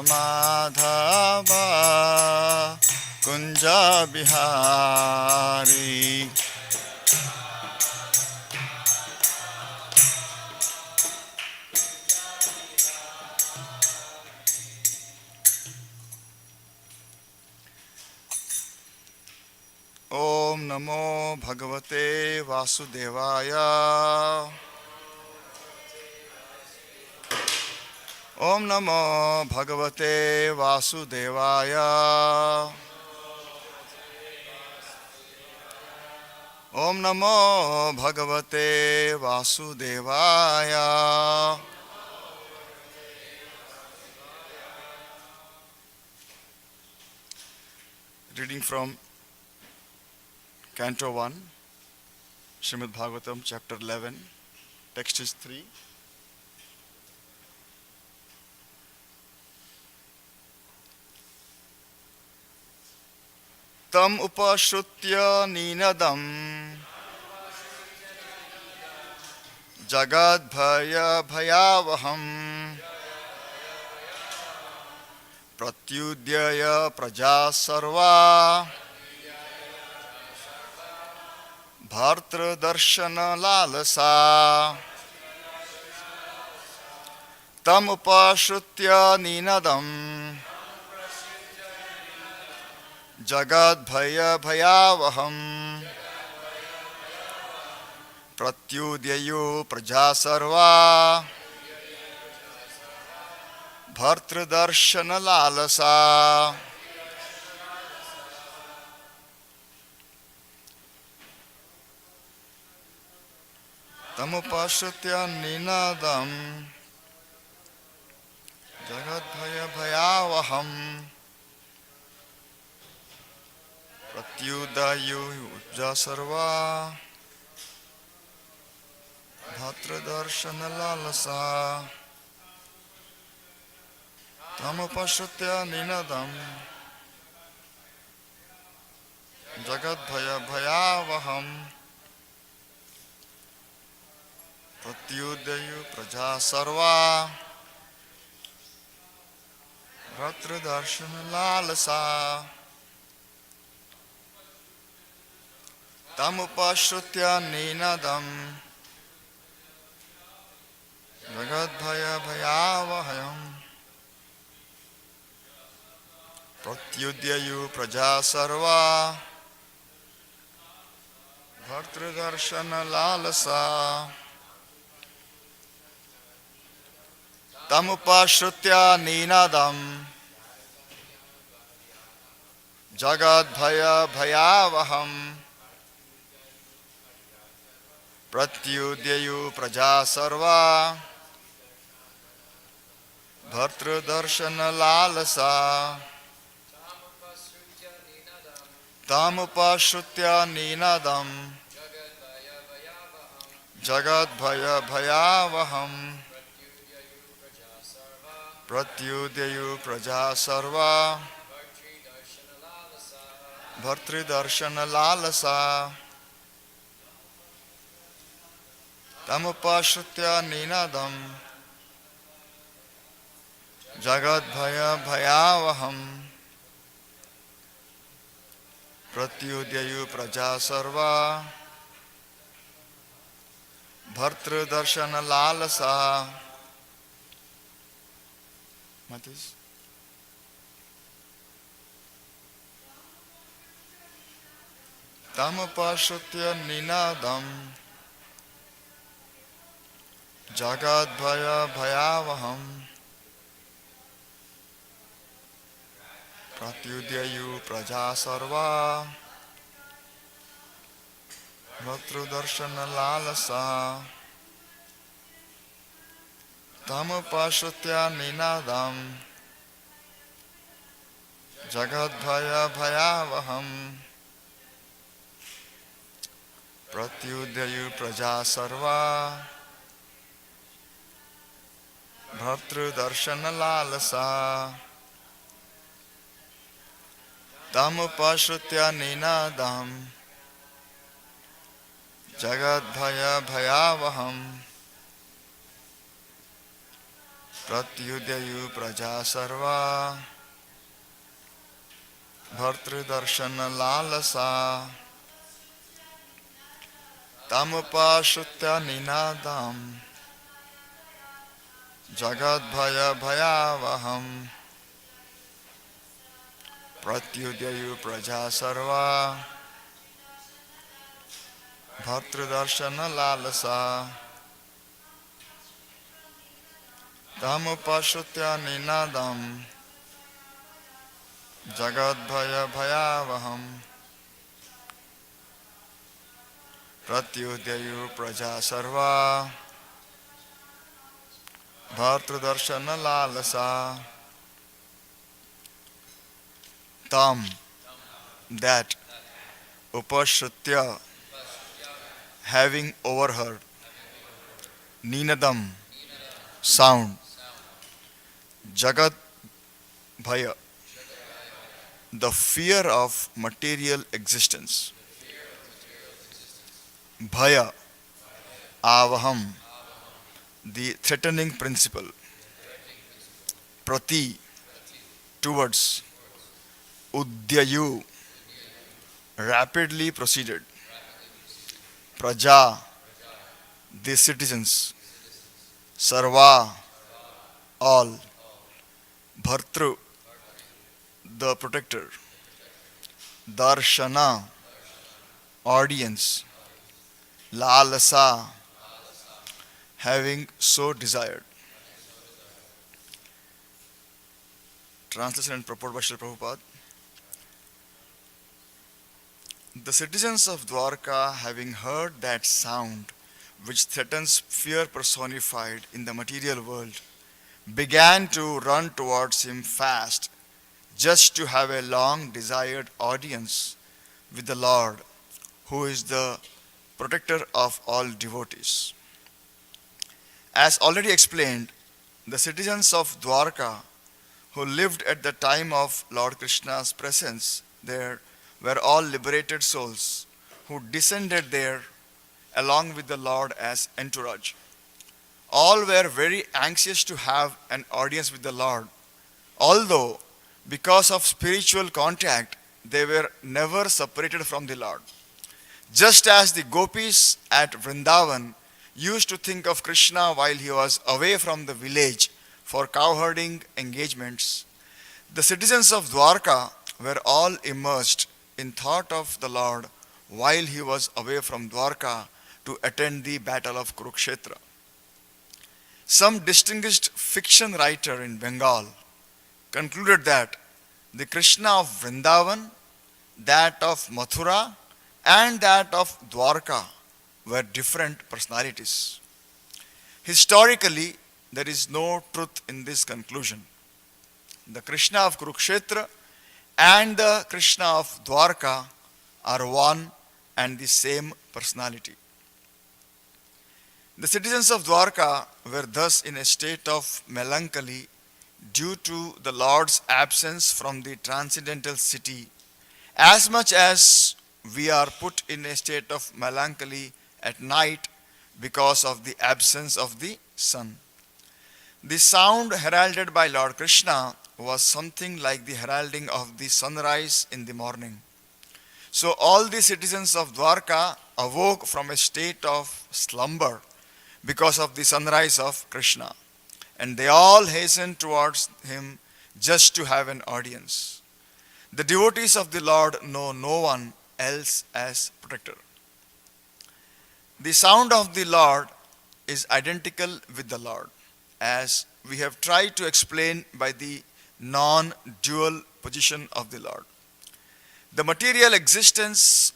माधव कुंज बिहारी। ओम नमो भगवते वासुदेवाय। ओम नमो भगवते वासुदेवाय। ओम नमो भगवते वासुदेवाय। Reading from Canto 1, Srimad Bhagavatam, Chapter 11, text is 3. Tam upashrutya ninadam jagad bhaya bhayavaham pratyudyaya praja sarva bhartra darshana lalasa. Tam upashrutya ninadam jagad bhaya bhayavaham pratyudyayo praja sarva bhartra darshana lalasa. Tam upashrutya ninadam jagad bhaya bhayavaham pratyudayo praja sarva bhartra darshana lalasa. Tam upashrutya ninadam jagad bhaya bhayavaham pratyudayo praja sarva bhartra darshana lalasa. Tam upashrutya ninadam jagad bhaya bhayavaham pratyudyayo praja sarva bhartra darshana lalasa. Tam upashrutya ninadam jagad bhaya bhayavaham pratyudyayo praja sarva bhartra darshana lalasa. Tam upashrutya ninadam jagad bhaya bhayavaham pratyudyayo praja sarva bhartra darshana lalasa. Tam upashrutya ninadam jagad bhaya bhayavaham pratyudyayo praja sarva bhartra darshana lalasa. Matis. Tam upashrutya ninadam jagad bhaya bhayavaham pratyudyayo praja sarva bhartra darshana lalasa. Tam upashrutya ninadam jagad bhaya bhayavaham pratyudyayo praja sarva bhartra darshana lalasa. Tam upashrutya ninadam jagad bhaya bhayavaham प्रत्युदयु प्रजा सर्वा भर्तृदर्शन लालसा तमुपाश्रित्य निनादम् जगद्भय भयावहम् प्रत्युदयु प्रजा सर्वा भर्तृदर्शन लालसा तमुपाश्रित्य निनादम् जगद्भय भयावहम् प्रत्युदयु प्रजा सर्वा भर्तृदर्शन लालसा tam that upashritya having overheard ninadam sound jagat bhaya the fear of material existence bhaya avaham the threatening principle prati towards udyayu rapidly proceeded praja the citizens sarva all bhartru the protector darshana audience lalasa having so desired. Translation and purport by Srila Prabhupada. The citizens of Dwarka, having heard that sound which threatens fear personified in the material world, began to run towards him fast, just to have a long desired audience with the Lord, who is the protector of all devotees. As already explained, the citizens of Dwarka, who lived at the time of Lord Krishna's presence there, were all liberated souls who descended there along with the Lord as entourage. All were very anxious to have an audience with the Lord, although because of spiritual contact they were never separated from the Lord. Just as the gopis at Vrindavan used to think of Krishna while he was away from the village for cowherding engagements, the citizens of Dwarka were all immersed in thought of the Lord while he was away from Dwarka to attend the battle of Kurukshetra. Some distinguished fiction writer in Bengal concluded that the Krishna of Vrindavan, that of Mathura, and that of Dwarka were different personalities. Historically, there is no truth in this conclusion. The Krishna of Kurukshetra and the Krishna of Dwarka are one and the same personality. The citizens of Dwarka were thus in a state of melancholy due to the Lord's absence from the transcendental city, as much as we are put in a state of melancholy at night because of the absence of the sun. The sound heralded by Lord Krishna was something like the heralding of the sunrise in the morning. So all the citizens of Dwarka awoke from a state of slumber because of the sunrise of Krishna, and they all hastened towards him just to have an audience. The devotees of the Lord know no one else as protector. The sound of the Lord is identical with the Lord, as we have tried to explain by the non-dual position of the Lord. The material existence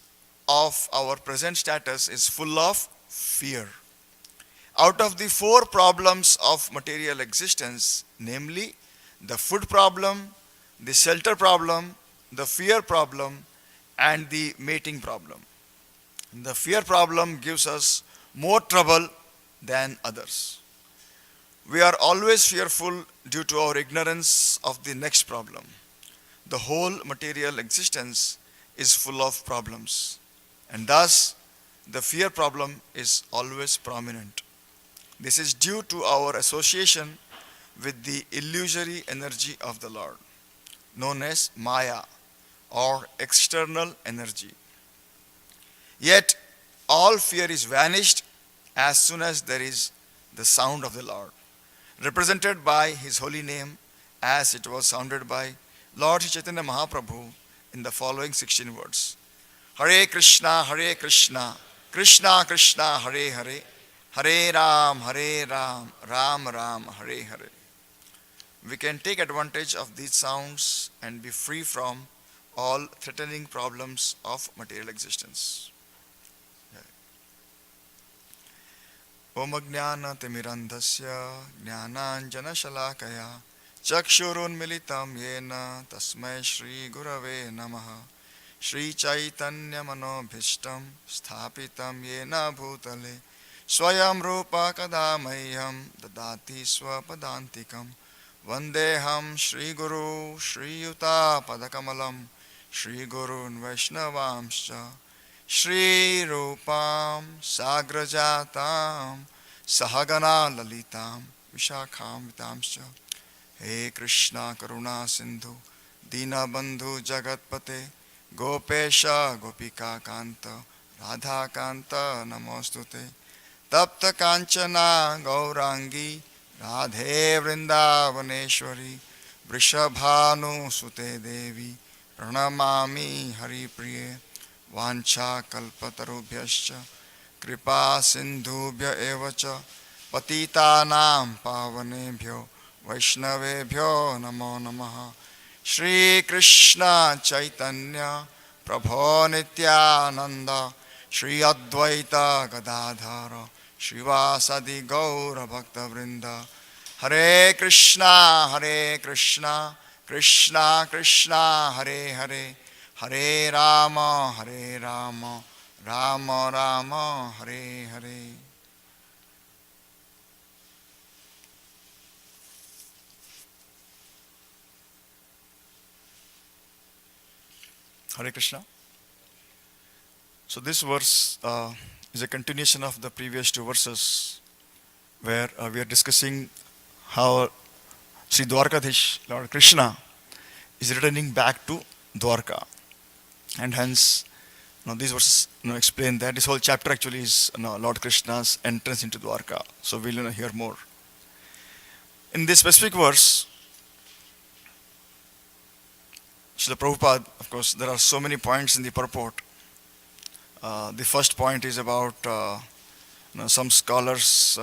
of our present status is full of fear. Out of the four problems of material existence, namely the food problem, the shelter problem, the fear problem, and the mating problem, the fear problem gives us more trouble than others. We are always fearful due to our ignorance of the next problem. The whole material existence is full of problems, and thus the fear problem is always prominent. This is due to our association with the illusory energy of the Lord, known as Maya or external energy. Yet all fear is vanished as soon as there is the sound of the Lord, represented by His holy name as it was sounded by Lord Sri Chaitanya Mahaprabhu in the following 16 words. Hare Krishna, Krishna Krishna, Hare Hare, Hare Ram, Ram Ram, Hare Hare. We can take advantage of these sounds and be free from all threatening problems of material existence. Om Jnana Timirandhasya Jnananjana Shalakaya Chakshurunmilitam Yena Tasmai Shri Gurave Namaha Shri Chaitanya Manobhishtam Sthapitam Yena Bhutale Swayam Rupa Kadamayyam Dadati Swapadantikam Vandeham Shri Guru Shri Yuta Padakamalam Shri Gurun Vaishnavamscha Shri Rupam Sagrajatam Sahagana Lalitam Vishakham Vitamscha He Krishna Karuna Sindhu Dina Bandhu Jagatpate Gopesha Gopika Kanta Radha Kanta Namostute Tapta Kanchana Gaurangi Radhe Vrindavaneshwari Vrishabhanu Sute Devi Pranamami Hari Priye Vancha kalpatarubhyascha kripa sindhubhya evacha patitanam pavanebhyo vaishnavebhyo namo namaha Shri Krishna Chaitanya Prabhu Nityananda Shri Advaita Gadadhara Shivasadi Gaura Bhakta Vrinda Hare Krishna Krishna Krishna Hare Hare Hare Rama, Rama Rama, Hare Hare. Hare Krishna. So this verse is a continuation of the previous two verses where we are discussing how Sri Dwarkadhish, Lord Krishna, is returning back to Dwarka. And hence, these verses explain that this whole chapter actually is Lord Krishna's entrance into Dwarka. So we'll hear more. In this specific verse, Srila Prabhupada, of course, there are so many points in the purport. The first point is about some scholars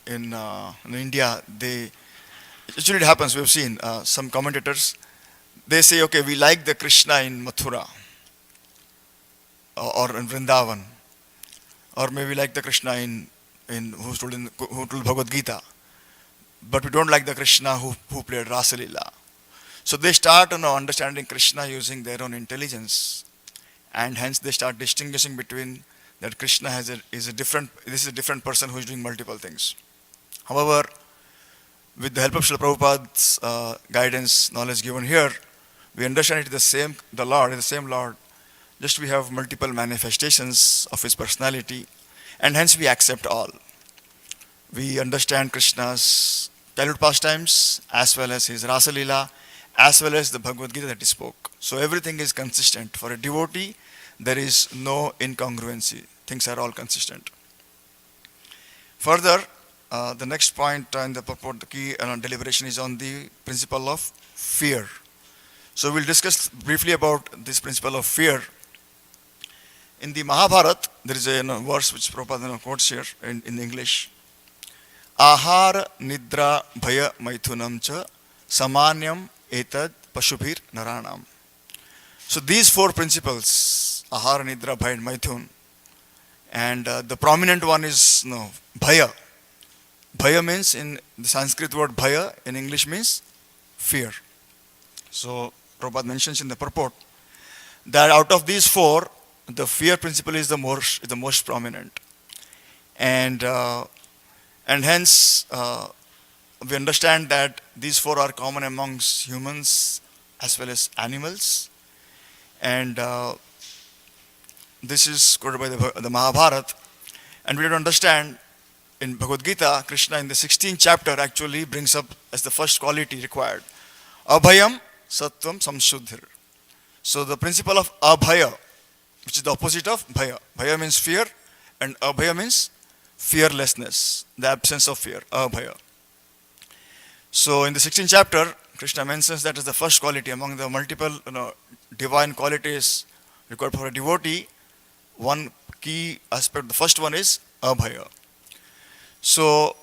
in India. Actually it happens, we've seen some commentators. They say, okay, we like the Krishna in Mathura or in Vrindavan, or maybe like the Krishna in who told Bhagavad Gita, but we don't like the Krishna who played Rasa Leela. So they start understanding Krishna using their own intelligence, and hence they start distinguishing between that Krishna is a different person who is doing multiple things. However, with the help of Srila Prabhupada's guidance, knowledge given here, we understand it is the same Lord, just we have multiple manifestations of His personality, and hence we accept all. We understand Krishna's childhood pastimes, as well as His Rasa Leela, as well as the Bhagavad Gita that He spoke. So everything is consistent. For a devotee, there is no incongruency. Things are all consistent. Further, the next point in the purport, the key deliberation is on the principle of fear. So we'll discuss briefly about this principle of fear. In the Mahabharata, there is a verse which Prabhupada quotes here in English. Ahara nidra bhaya maithunam cha samanyam etad pashubhir naranam. So these four principles, ahara nidra bhaya and maithun, and the prominent one is bhaya. Bhaya means, in the Sanskrit word bhaya in English means fear. So Prabhupada mentions in the purport that out of these four, the fear principle is the most prominent, and hence we understand that these four are common amongst humans as well as animals, and this is quoted by the Mahabharata, and we have to understand in Bhagavad Gita, Krishna in the 16th chapter actually brings up as the first quality required. Abhayam Sattvam Samshuddhir. So the principle of Abhaya, which is the opposite of Bhaya. Bhaya means fear, and Abhaya means fearlessness, the absence of fear, Abhaya. So in the 16th chapter, Krishna mentions that as the first quality among the multiple divine qualities required for a devotee. One key aspect, the first one is Abhaya. So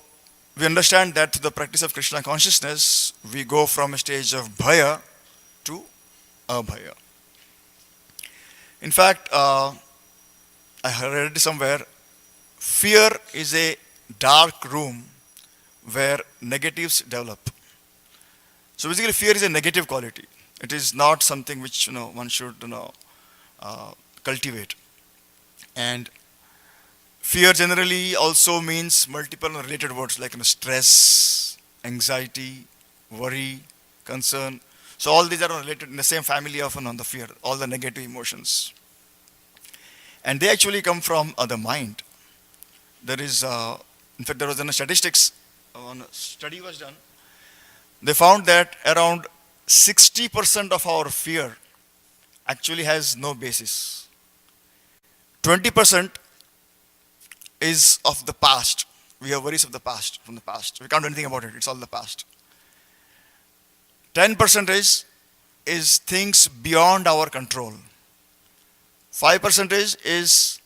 we understand that through the practice of Krishna consciousness, we go from a stage of Bhaya to Abhaya. In fact, I read somewhere, fear is a dark room where negatives develop. So basically, fear is a negative quality. It is not something which one should cultivate. And fear generally also means multiple related words like stress, anxiety, worry, concern. So all these are related in the same family of the fear, all the negative emotions. And they actually come from the mind. There is, in fact, there was a statistics, a study was done. They found that around 60% of our fear actually has no basis. 20% is of the past. We have worries of the past, from the past. We can't do anything about it. It's all the past. 10% is things beyond our control. 5% is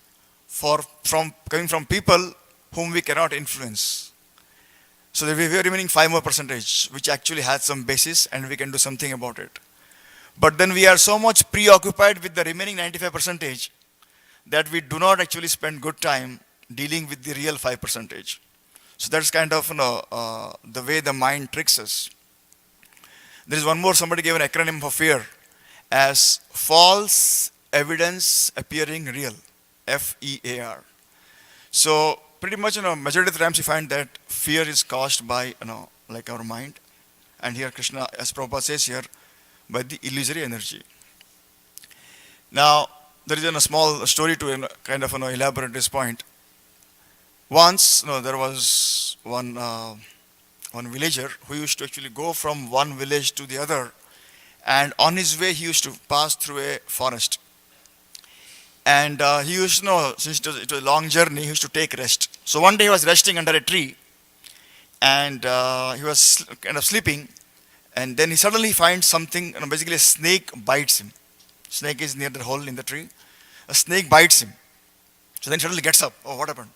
coming from people whom we cannot influence. So we have remaining 5 more percentage, which actually has some basis and we can do something about it. But then we are so much preoccupied with the remaining 95 percentage that we do not actually spend good time dealing with the real 5 percentage. So that's kind of the way the mind tricks us. There is one more, somebody gave an acronym for fear as false evidence appearing real, FEAR. So pretty much majority of the times you find that fear is caused by like our mind, and here Krishna, as Prabhupada says here, by the illusory energy. Now there is a small story to kind of elaborate this point. Once there was one villager who used to actually go from one village to the other, and on his way he used to pass through a forest. And he used to since it was a long journey, he used to take rest. So one day he was resting under a tree, and he was kind of sleeping, and then he suddenly finds something, basically a snake bites him. Snake is near the hole in the tree. A snake bites him. So then he suddenly gets up. Oh, what happened?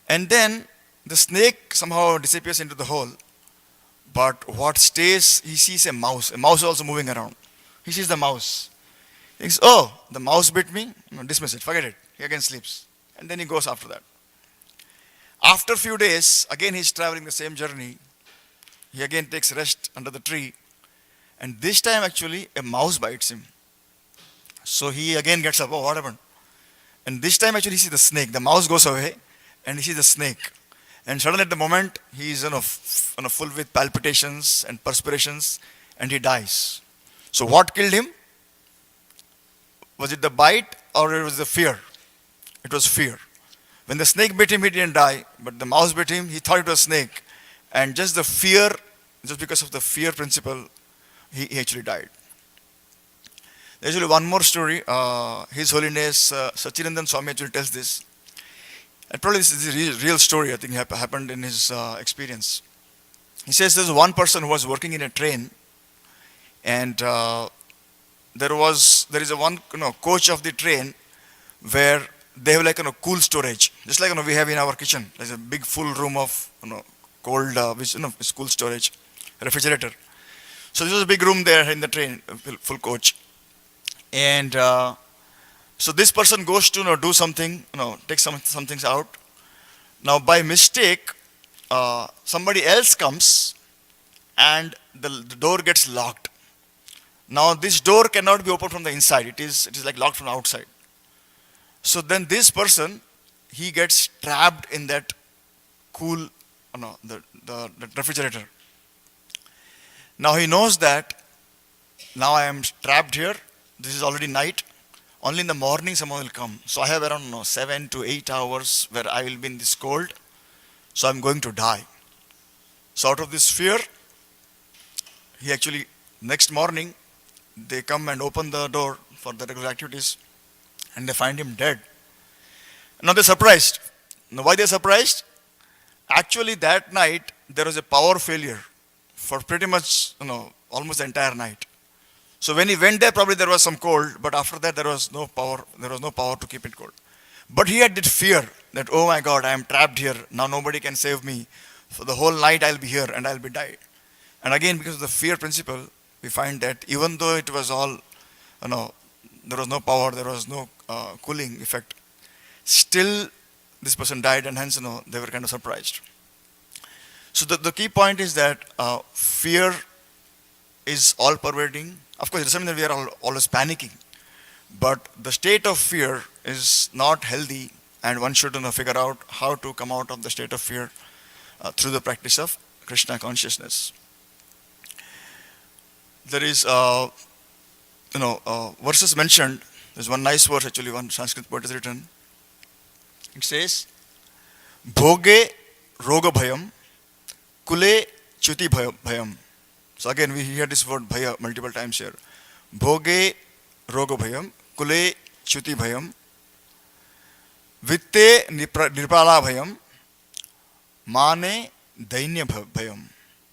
And then the snake somehow disappears into the hole, but what stays, he sees a mouse. A mouse is also moving around. He sees the mouse. He thinks, oh, the mouse bit me. Dismiss it, forget it. He again sleeps. And then he goes after that. After a few days, again he's traveling the same journey. He again takes rest under the tree. And this time actually a mouse bites him. So he again gets up. Oh, what happened? And this time actually he sees the snake. The mouse goes away and he sees the snake. And suddenly at the moment he is full with palpitations and perspirations, and he dies. So what killed him? Was it the bite or it was the fear? It was fear. When the snake bit him, he didn't die, but the mouse bit him, he thought it was a snake. And just the fear, just because of the fear principle, he actually died. There's actually one more story. His Holiness Sachidanand Swami actually tells this. And probably this is a real story, I think happened in his experience. He says there's one person who was working in a train, and there is a one coach of the train where they have like cool storage, just like we have in our kitchen. There's a big full room of cold, which is cool storage, refrigerator. So this was a big room there in the train, full coach, and so this person goes to do something, take some things out. Now by mistake, somebody else comes, and the door gets locked. Now this door cannot be opened from the inside. It is like locked from the outside. So then this person, he gets trapped in that cool, the refrigerator. Now he knows that now I am trapped here. This is already night. Only in the morning someone will come. So I have around 7 to 8 hours where I will be in this cold. So I'm going to die. So out of this fear, he actually, next morning, they come and open the door for the regular activities and they find him dead. Now they're surprised. Now why they're surprised? Actually that night there was a power failure for pretty much, almost the entire night. So when he went there, probably there was some cold, but after that there was no power. There was no power to keep it cold. But he had this fear that, oh my God, I am trapped here. Now nobody can save me. For the whole night I'll be here and I'll be died. And again, because of the fear principle, we find that even though it was all, there was no power, there was no cooling effect, still this person died, and hence, they were kind of surprised. So the key point is that fear is all pervading. Of course, it doesn't mean that we are always panicking, but the state of fear is not healthy, and one should figure out how to come out of the state of fear through the practice of Krishna consciousness. There is, verses mentioned. There's one nice verse actually, one Sanskrit poet has written. It says, Bhoge roga bhayam, kule chuti bhayam. So again, we hear this word bhaya multiple times here. Bhoge roga bhayam, kule chuti bhayam, vitte nirpala bhayam, mane dainya bhayam.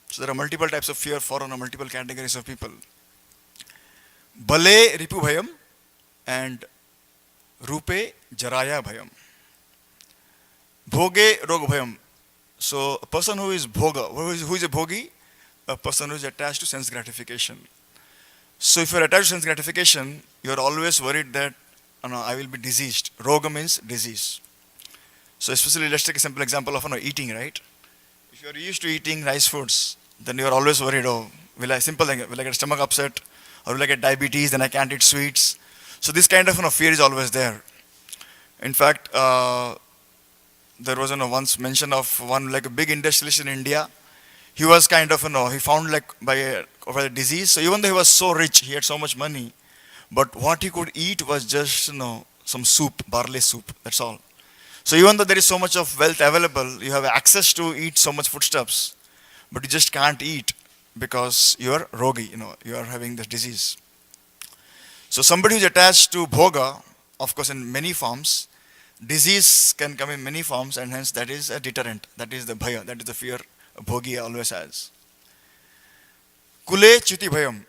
So there are multiple types of fear for multiple categories of people. Bale ripu bhayam and rupe jaraya bhayam. Bhoge roga bhayam. So a person who is bhoga, who is a bhogi? A person who is attached to sense gratification. So if you are attached to sense gratification, you are always worried that I will be diseased. Roga means disease. So especially, let's take a simple example of eating, right? If you are used to eating nice foods, then you are always worried, will I get stomach upset, or will I get diabetes, then I can't eat sweets. So this kind of fear is always there. In fact, there was once mention of one like a big industrialist in India. He was kind of he found by a disease. So even though he was so rich, he had so much money, but what he could eat was just some soup, barley soup. That's all. So even though there is so much of wealth available, you have access to eat so much foodstuffs, but you just can't eat because you are rogi. You are having this disease. So somebody who is attached to bhoga, of course, in many forms. Disease can come in many forms, and hence that is a deterrent. That is the bhaya, that is the fear a bhogi always has. Kule chuti bhayam.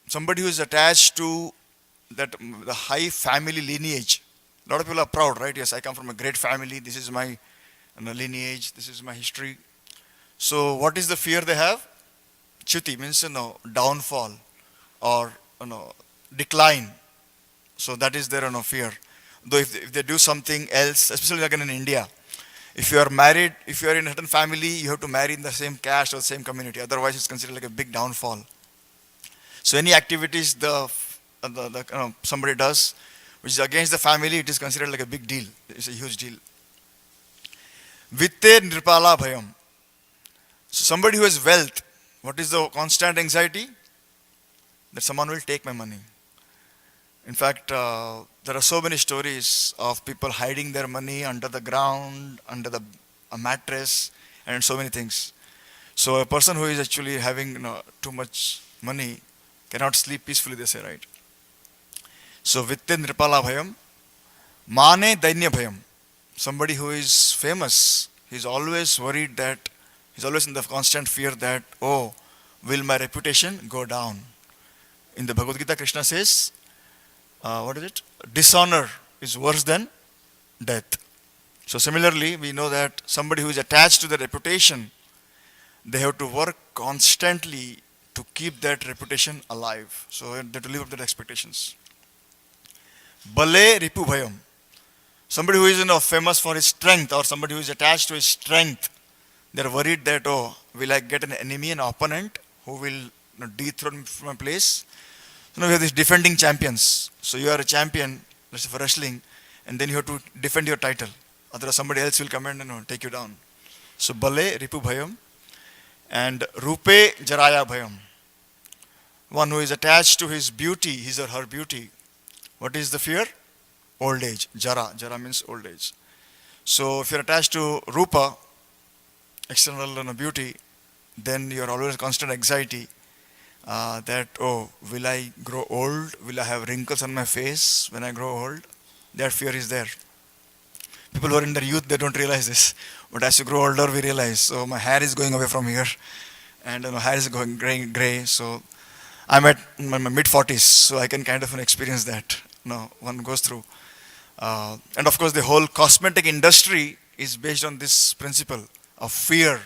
Somebody who is attached to the high family lineage. A lot of people are proud, right? Yes, I come from a great family. This is my lineage. This is my history. So what is the fear they have? Chuti means downfall or decline. So that is their fear. Though if they do something else, especially again in India, if you are married, if you are in a certain family, you have to marry in the same caste or the same community. Otherwise, it's considered like a big downfall. So any activities somebody does, which is against the family, it is considered like a big deal. It's a huge deal. Vitte nirpala bhayam. So somebody who has wealth, what is the constant anxiety? That someone will take my money. In fact, there are so many stories of people hiding their money under the ground, under a mattress, and so many things. So a person who is actually having too much money cannot sleep peacefully, they say, right? So vitte nirpala bhayam, mane dainya bhayam. Somebody who is famous, he's always worried that, he's always in the constant fear that, oh, will my reputation go down? In the Bhagavad Gita, Krishna says, what is it? Dishonor is worse than death. So similarly, we know that somebody who is attached to the reputation, they have to work constantly to keep that reputation alive. So they have to live up to their expectations. Bale ripu bhayam. Somebody who is famous for his strength, or somebody who is attached to his strength, they are worried that, oh, will I get an enemy, an opponent who will dethrone me from my place? We have these defending champions. So you are a champion, let's say for wrestling, and then you have to defend your title. Otherwise somebody else will come and take you down. So bale ripu bhayam and rupe jaraya bhayam. One who is attached to his beauty, his or her beauty. What is the fear? Old age. Jara. Jara means old age. So if you're attached to rupa, external beauty, then you're always constant anxiety that, oh, will I grow old? Will I have wrinkles on my face when I grow old? That fear is there. People who are in their youth, they don't realize this. But as you grow older, we realize, so my hair is going away from here, and hair is going gray. So I'm at my mid 40s, so I can kind of experience that. One goes through. And of course, the whole cosmetic industry is based on this principle of fear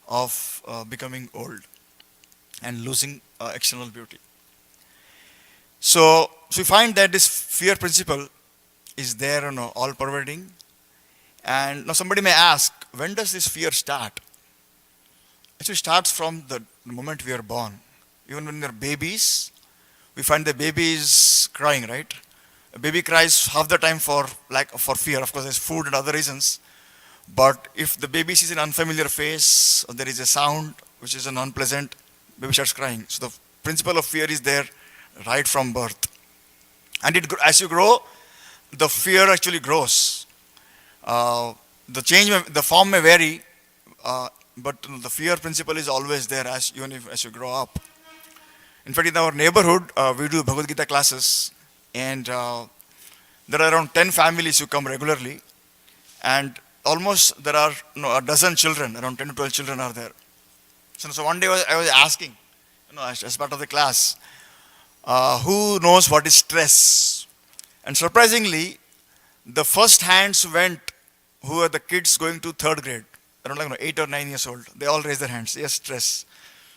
of becoming old and losing external beauty. So we find that this fear principle is there, all pervading. And now somebody may ask, when does this fear start? Actually, it starts from the moment we are born. Even when we are babies, we find the baby is crying, right? A baby cries half the time for fear. Of course, there's food and other reasons. But if the baby sees an unfamiliar face, or there is a sound which is unpleasant, baby starts crying. So the principle of fear is there right from birth. And as you grow, the fear actually grows. The form may vary, but the fear principle is always there even as you grow up. In fact, in our neighborhood, we do Bhagavad Gita classes, and there are around 10 families who come regularly, and almost there are a dozen children, around 10 to 12 children are there. So one day I was asking, as part of the class, who knows what is stress? And surprisingly, the first hands went who are the kids going to third grade, around 8 or 9 years old. They all raise their hands. Yes, stress.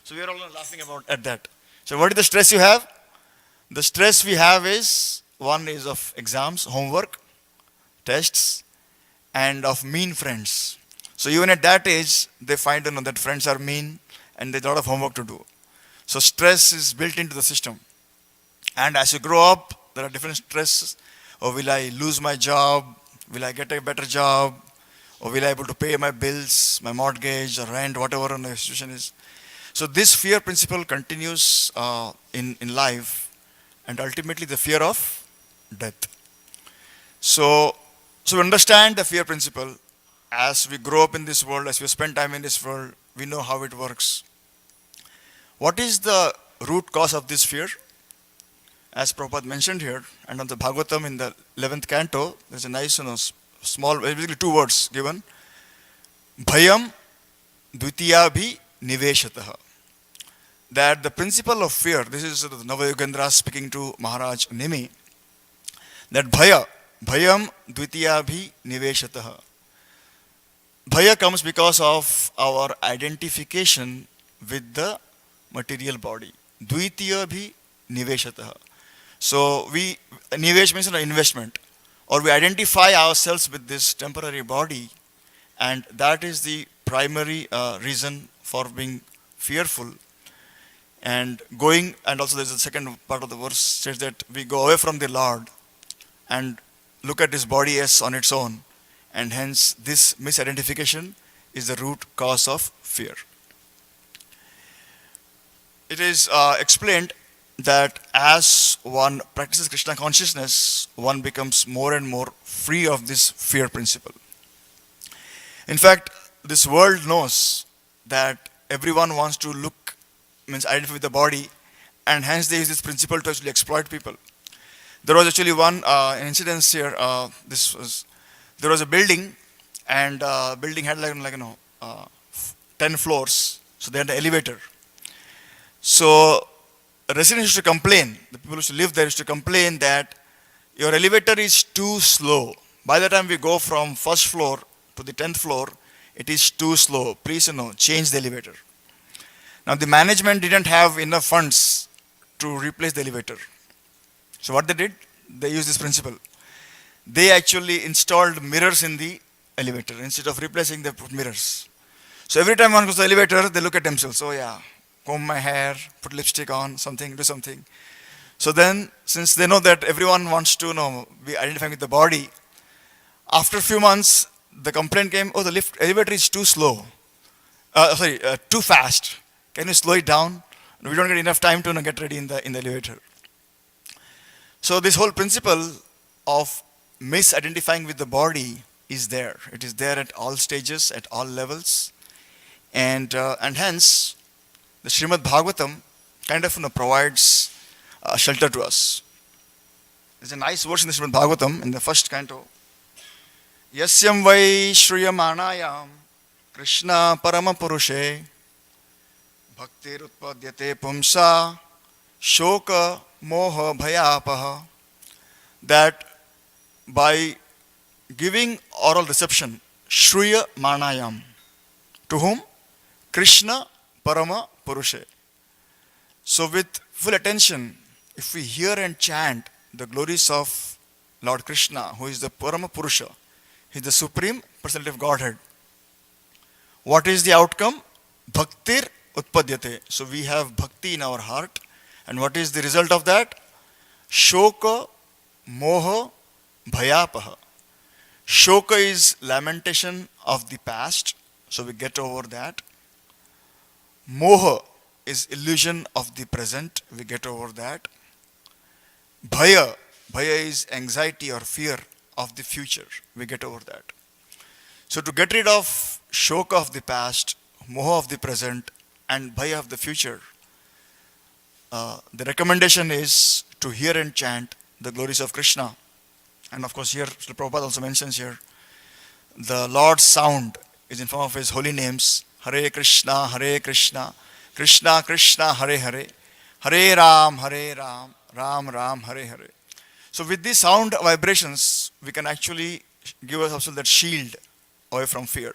So we are all laughing at that. So what is the stress you have? The stress we have is, one is of exams, homework, tests, and of mean friends. So even at that age, they find that friends are mean and there's a lot of homework to do. So stress is built into the system. And as you grow up, there are different stresses. Or will I lose my job? Will I get a better job? Or will I be able to pay my bills, my mortgage, or rent, whatever the situation is? So this fear principle continues in life, and ultimately the fear of death. So we understand the fear principle. As we grow up in this world, as we spend time in this world, we know how it works. What is the root cause of this fear? As Prabhupada mentioned here, and on the Bhagavatam in the 11th canto, there's a nice, small, basically 2 words given. Bhayam dvitiyabhi niveshataha. That the principle of fear, this is Navayogendra speaking to Maharaj Nimi, that bhayam dvitiyabhi niveshataha. Bhaya comes because of our identification with the material body. Dvitiyabhi niveshataha. So nivesh means investment, or we identify ourselves with this temporary body, and that is the primary reason for being fearful. And also there's a second part of the verse says that we go away from the Lord and look at this body as on its own, and hence this misidentification is the root cause of fear. It is explained that as one practices Krishna consciousness, one becomes more and more free of this fear principle. In fact, this world knows that everyone wants to identify with the body, and hence they use this principle to actually exploit people. There was actually one incident here. There was a building, and building had 10 floors, so they had an elevator. So residents used to complain, the people who used to live there used to complain that your elevator is too slow. By the time we go from first floor to the 10th floor, it is too slow. Please, change the elevator. Now the management didn't have enough funds to replace the elevator. So what they did, they used this principle. They actually installed mirrors in the elevator instead of replacing the mirrors. So every time one goes to the elevator, they look at themselves. Oh yeah, comb my hair, put lipstick on, do something. So then, since they know that everyone wants to be identifying with the body, after a few months, the complaint came, oh, the elevator is too slow. Too fast. Can you slow it down? We don't get enough time to get ready in the elevator. So this whole principle of misidentifying with the body is there. It is there at all stages, at all levels. And hence the Srimad Bhagavatam kind of provides shelter to us. There's a nice verse in the Srimad Bhagavatam in the first canto. Yasyam vai shriyamanayam Krishna parama purushe bhaktir utpadyate pumsa shoka moha bhayapaha. That by giving oral reception, shriya manayam, to whom? Krishna parama purushe. So with full attention, if we hear and chant the glories of Lord Krishna, who is the Parama Purusha, he is the Supreme Personality of Godhead, what is the outcome? Bhaktir utpadyate. So we have bhakti in our heart, and what is the result of that? Shoka moha bhayapaha. Shoka is lamentation of the past, so we get over that. Moha is illusion of the present, we get over that. Bhaya is anxiety or fear of the future, we get over that. So to get rid of shoka of the past, moha of the present, and bhaya of the future, the recommendation is to hear and chant the glories of Krishna. And of course here, Srila Prabhupada also mentions here, the Lord's sound is in form of his holy names, Hare Krishna, Krishna Krishna, Hare Hare, Hare Ram, Ram Ram, Hare Hare. So with these sound vibrations, we can actually give ourselves that shield away from fear.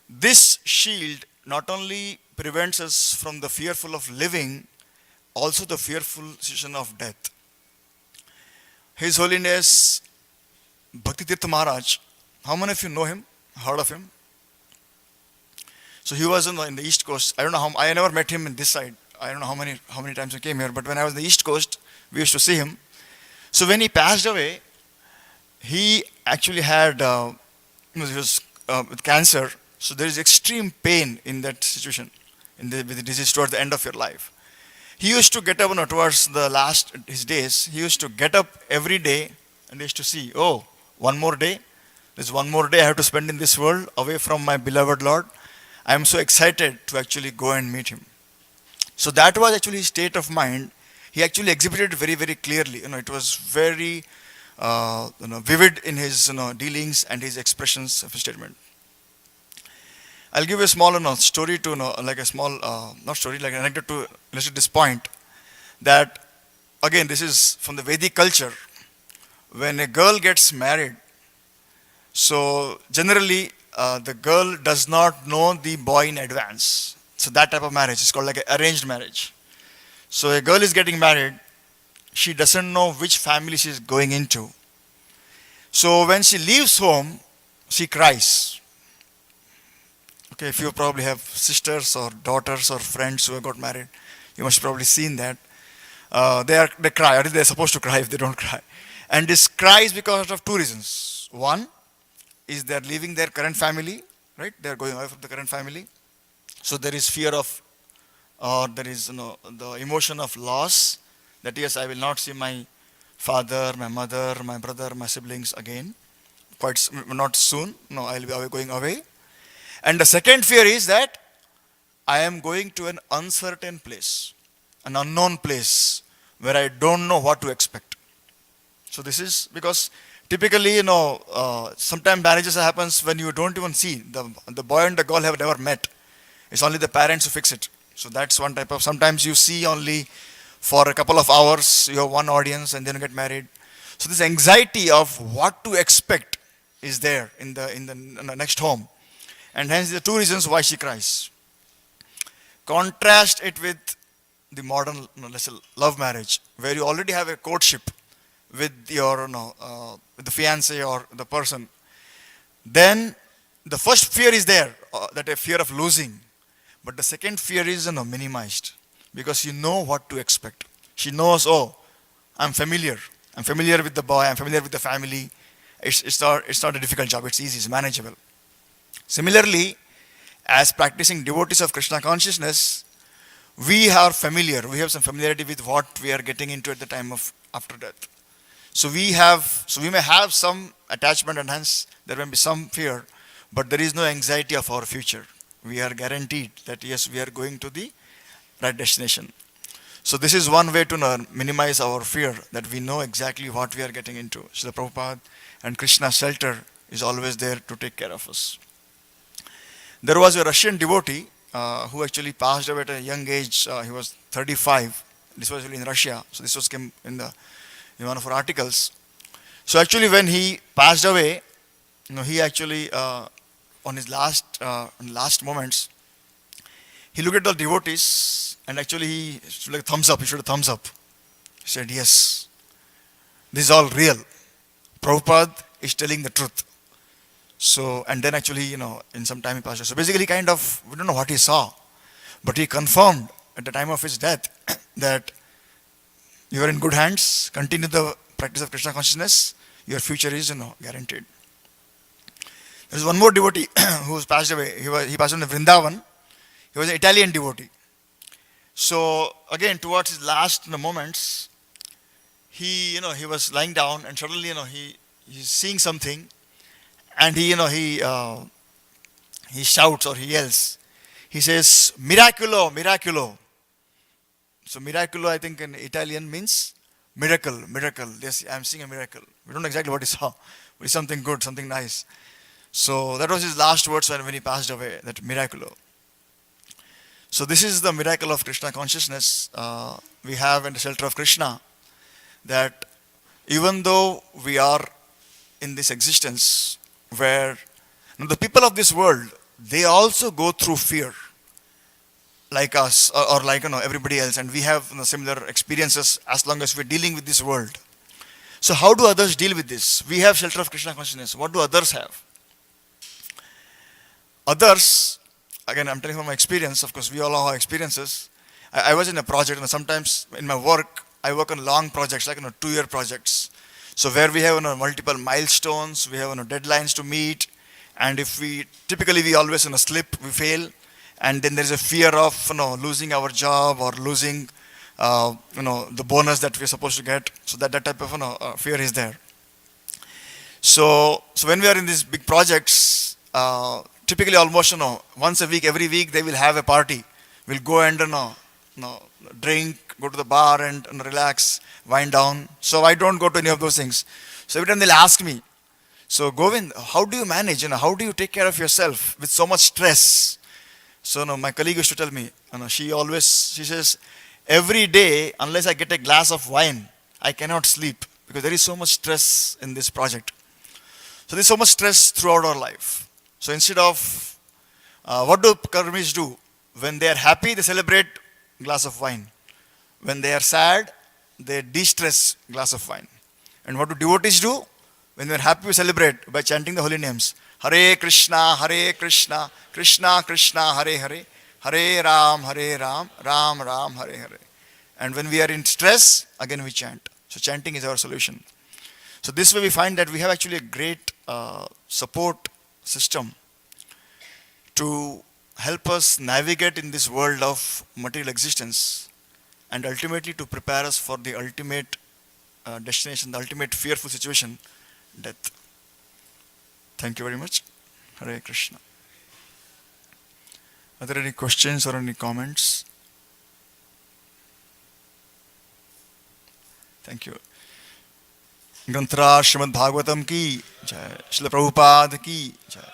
This shield not only prevents us from the fearful of living, also the fearful situation of death. His Holiness Bhakti Tirtha Maharaj, how many of you know him, heard of him? So he was in the East Coast. I don't know how, I never met him in this side. I don't know how many times he came here, but when I was in the East Coast, we used to see him. So when he passed away, he actually had, he was with cancer. So there is extreme pain in that situation, with the disease towards the end of your life. He used to get up, towards the last his days, he used to get up every day and he used to see, oh, one more day. There's one more day I have to spend in this world away from my beloved Lord. I am so excited to actually go and meet him. So that was actually his state of mind. He actually exhibited very, very clearly. It was very vivid in his dealings and his expressions of his statement. I'll give a small story to like a small not story, like an anecdote to illustrate this point. That again, this is from the Vedic culture. When a girl gets married, so generally the girl does not know the boy in advance. So that type of marriage is called like an arranged marriage. So a girl is getting married, she doesn't know which family she is going into. So when she leaves home, she cries. Okay, if you probably have sisters or daughters or friends who have got married, you must have probably seen that. They cry, or they're supposed to cry if they don't cry. And this cry is because of two reasons. One is they're leaving their current family, right? They're going away from the current family. So there is fear of, or there is the emotion of loss, that yes, I will not see my father, my mother, my brother, my siblings again. Not soon. No, I'll be going away. And the second fear is that I am going to an uncertain place, an unknown place where I don't know what to expect. So this is because typically, sometimes marriages happens when you don't even see. The boy and the girl have never met. It's only the parents who fix it. So that's one type of, sometimes you see only for a couple of hours, you have one audience and then you get married. So this anxiety of what to expect is there in the next home. And hence the two reasons why she cries. Contrast it with the modern, let's say, love marriage, where you already have a courtship with your, with the fiance or the person. Then the first fear is there, that a fear of losing. But the second fear is minimized, because you know what to expect. She knows, oh, I'm familiar. I'm familiar with the boy. I'm familiar with the family. It's not a difficult job. It's easy. It's manageable. Similarly, as practicing devotees of Krishna consciousness, we are familiar. We have some familiarity with what we are getting into at the time of after death. So we may have some attachment, and hence there may be some fear, but there is no anxiety of our future. we are guaranteed that yes, we are going to the right destination. So this is one way to minimize our fear, that we know exactly what we are getting into. Srila Prabhupada and Krishna's shelter is always there to take care of us. There was a Russian devotee who actually passed away at a young age. He was 35. This was in Russia. So this was came in one of our articles. So actually, when he passed away, he actually on his last moments, he looked at the devotees and actually he should like thumbs up. He should have thumbs up. He said, "Yes, this is all real. Prabhupada is telling the truth." So, and then actually, in some time he passed away. So basically, kind of, we don't know what he saw, but he confirmed at the time of his death that you are in good hands. Continue the practice of Krishna consciousness. Your future is, guaranteed. There is one more devotee who has passed away. He passed on in Vrindavan. He was an Italian devotee. So again, towards his last moments, he was lying down and suddenly he's seeing something, and he shouts or he yells. He says, "Miraculo, miraculo." So miraculo, I think in Italian means miracle, miracle. Yes, I'm seeing a miracle. We don't know exactly what he saw, but it's something good, something nice. So that was his last words when he passed away, that miraculo. So this is the miracle of Krishna consciousness. We have in the shelter of Krishna, that even though we are in this existence where the people of this world, they also go through fear like us, or like everybody else, and we have similar experiences as long as we're dealing with this world. So how do others deal with this? We have shelter of Krishna consciousness. What do others have? Others, again, I'm telling from my experience. Of course, we all have experiences. I was in a project, and sometimes in my work, I work on long projects, like 2-year projects. So where we have multiple milestones, we have deadlines to meet, and if we always slip, we fail, and then there is a fear of losing our job or losing the bonus that we're supposed to get. So that type of fear is there. So when we are in these big projects, typically almost once a week, every week they will have a party. We'll go and drink, go to the bar and relax, wind down. So I don't go to any of those things. So every time they'll ask me, "So Govind, how do you manage? How do you take care of yourself with so much stress?" So my colleague used to tell me, she says, "Every day, unless I get a glass of wine, I cannot sleep because there is so much stress in this project." So there's so much stress throughout our life. So instead of, what do karmis do? When they are happy, they celebrate glass of wine. When they are sad, they de-stress glass of wine. And what do devotees do? When we are happy, we celebrate by chanting the holy names. Hare Krishna, Krishna Krishna, Hare Hare, Hare Ram, Ram Ram, Hare Hare. And when we are in stress, again we chant. So chanting is our solution. So this way we find that we have actually a great support system to help us navigate in this world of material existence, and ultimately to prepare us for the ultimate destination, the ultimate fearful situation, death. Thank you very much. Hare Krishna. Are there any questions or any comments? Thank you. ग्रंथराज Shrimad Bhagavatam की जय, श्रील प्रभुपाद की जय.